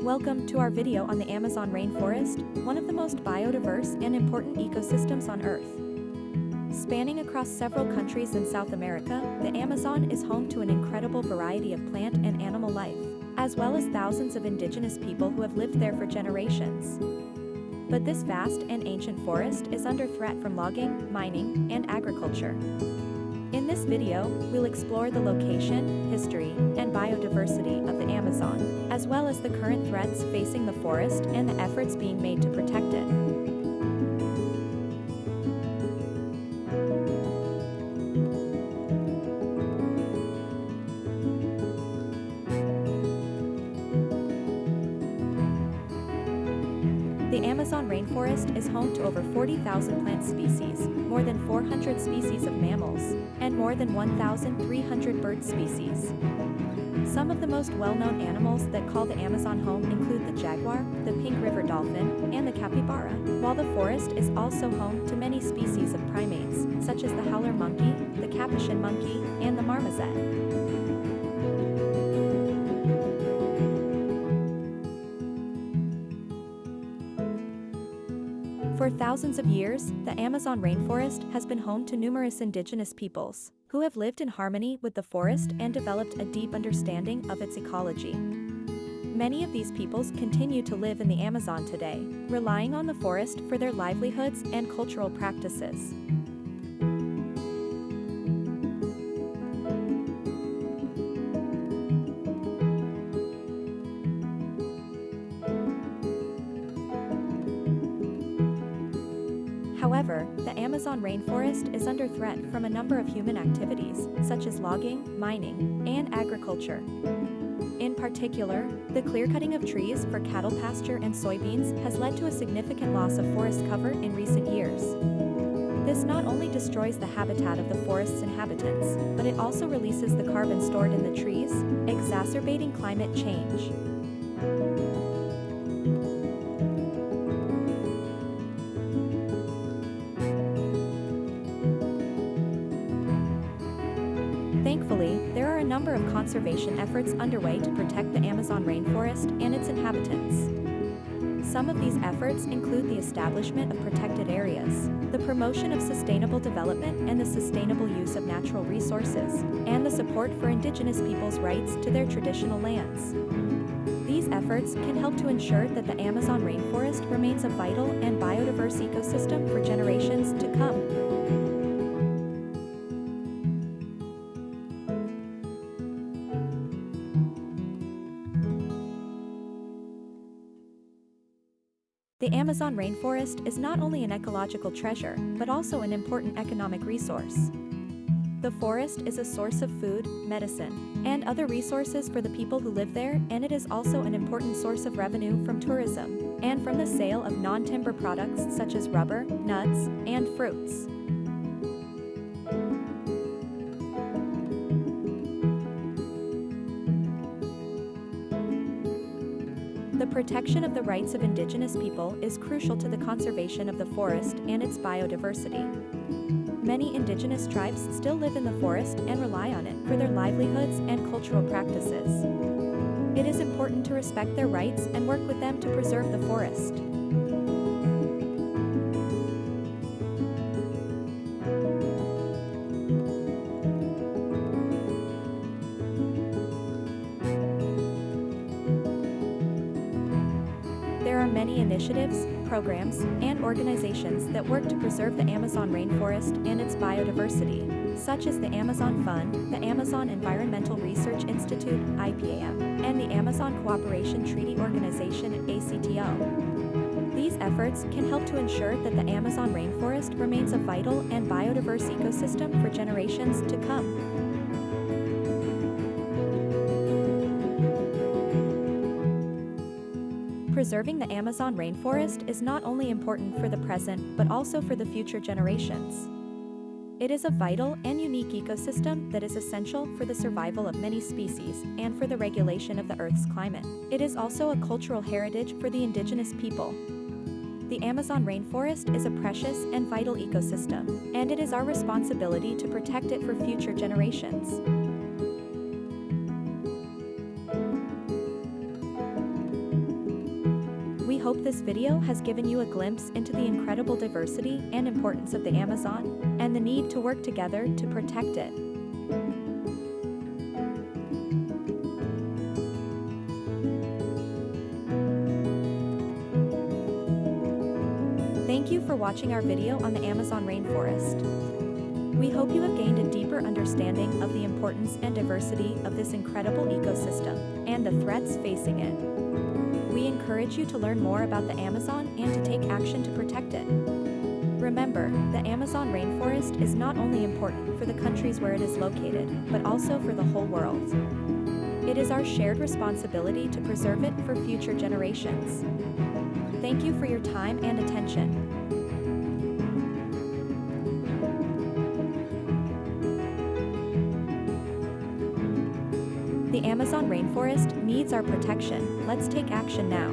Welcome to our video on the Amazon rainforest, one of the most biodiverse and important ecosystems on Earth. Spanning across several countries in South America, the Amazon is home to an incredible variety of plant and animal life, as well as thousands of indigenous people who have lived there for generations. But this vast and ancient forest is under threat from logging, mining, and agriculture. In this video, we'll explore the location, history, and biodiversity of the Amazon, as well as the current threats facing the forest and the efforts being made to protect it. The Amazon rainforest is home to over 40,000 plant species, more than 400 species of mammals, and more than 1,300 bird species. Some of the most well-known animals that call the Amazon home include the jaguar, the pink river dolphin, and the capybara, while the forest is also home to many species of primates, such as the howler monkey, the capuchin monkey, and the marmoset. For thousands of years, the Amazon rainforest has been home to numerous indigenous peoples, who have lived in harmony with the forest and developed a deep understanding of its ecology. Many of these peoples continue to live in the Amazon today, relying on the forest for their livelihoods and cultural practices. However, the Amazon rainforest is under threat from a number of human activities, such as logging, mining, and agriculture. In particular, the clearcutting of trees for cattle pasture and soybeans has led to a significant loss of forest cover in recent years. This not only destroys the habitat of the forest's inhabitants, but it also releases the carbon stored in the trees, exacerbating climate change. Thankfully, there are a number of conservation efforts underway to protect the Amazon rainforest and its inhabitants. Some of these efforts include the establishment of protected areas, the promotion of sustainable development and the sustainable use of natural resources, and the support for indigenous peoples' rights to their traditional lands. These efforts can help to ensure that the Amazon rainforest remains a vital and biodiverse ecosystem for generations to come. The Amazon rainforest is not only an ecological treasure, but also an important economic resource. The forest is a source of food, medicine, and other resources for the people who live there, and it is also an important source of revenue from tourism, and from the sale of non-timber products such as rubber, nuts, and fruits. The protection of the rights of indigenous people is crucial to the conservation of the forest and its biodiversity. Many indigenous tribes still live in the forest and rely on it for their livelihoods and cultural practices. It is important to respect their rights and work with them to preserve the forest. There are many initiatives, programs, and organizations that work to preserve the Amazon rainforest and its biodiversity, such as the Amazon Fund, the Amazon Environmental Research Institute, IPAM, and the Amazon Cooperation Treaty Organization, ACTO. These efforts can help to ensure that the Amazon rainforest remains a vital and biodiverse ecosystem for generations to come. Preserving the Amazon rainforest is not only important for the present but also for the future generations. It is a vital and unique ecosystem that is essential for the survival of many species and for the regulation of the Earth's climate. It is also a cultural heritage for the indigenous people. The Amazon rainforest is a precious and vital ecosystem, and it is our responsibility to protect it for future generations. hope this video has given you a glimpse into the incredible diversity and importance of the Amazon, and the need to work together to protect it. Thank you for watching our video on the Amazon rainforest. We hope you have gained a deeper understanding of the importance and diversity of this incredible ecosystem, and the threats facing it. We encourage you to learn more about the Amazon and to take action to protect it. Remember, the Amazon rainforest is not only important for the countries where it is located, but also for the whole world. It is our shared responsibility to preserve it for future generations. Thank you for your time and attention. The Amazon rainforest needs our protection. Let's take action now.